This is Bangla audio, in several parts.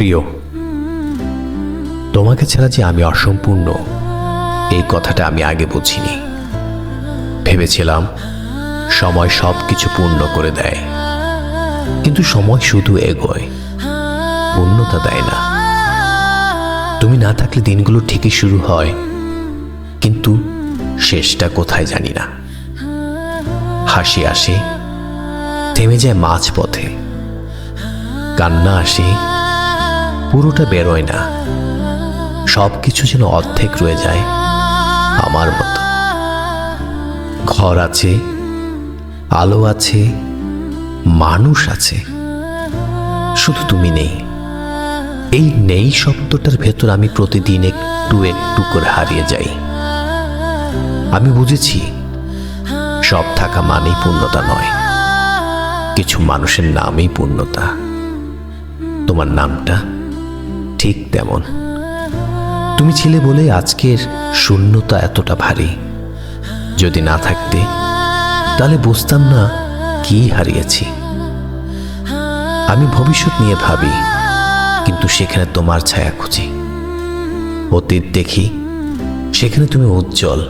প্রিয়, তোমাকে ছাড়া যে আমি অসম্পূর্ণ এই কথাটা আমি আগে বুঝিনি। ভেবেছিলাম সময় সব কিছু পূর্ণ করে দেয়, কিন্তু সময় শুধু এগোয়, পূর্ণতা দেয় না। তুমি না থাকলে দিনগুলো ঠিকই শুরু হয়, কিন্তু শেষটা কোথায় জানি না। হাসি আসে, থেমে যায় মাঝপথে, কান্না আসে, পুরোটা বেরোয় না। সব কিছু যেন অর্ধেক রয়ে যায় আমার মতো। ঘর আছে, আলো আছে, মানুষ আছে, শুধু তুমি নেই। এই নেই শব্দটার ভেতর আমি প্রতিদিন একটু একটু করে হারিয়ে যাই। আমি বুঝেছি সব থাকা মানেই পূর্ণতা নয়, কিছু মানুষের নামই পূর্ণতা। তোমার নামটা ঠিক তেমন। তুমি ছিলে বলে আজকের শূন্যতা এতটা ভারী। যদি না থাকতে তাহলে বুঝতাম না কি হারিয়েছি। আমি ভবিষ্যৎ নিয়ে ভাবি, কিন্তু সেখানে তোমার ছায়া খুঁজি। অতীত দেখি, সেখানে তুমি উজ্জ্বল,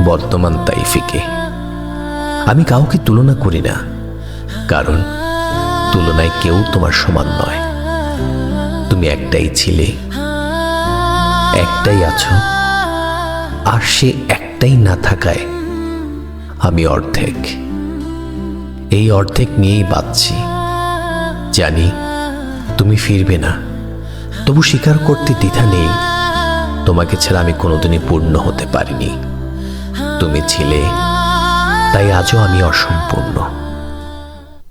বর্তমান তাই ফিকে। আমি কাউকে তুলনা করি না, কারণ তুলনায় কেউ তোমার সমান নয়। তুমি একটাই ছিলে, একটাই আছো, আর সে একটাই না থাকায় আমি অর্ধেক। এই অর্ধেক নিয়েই বাঁচছি। জানি তুমি ফিরবে না, তবু স্বীকার করতে দ্বিধা নেই, তোমাকে ছাড়া আমি কোনোদিনই পূর্ণ হতে পারিনি। তুমি ছিলে, তাই আজও আমি অসম্পূর্ণ।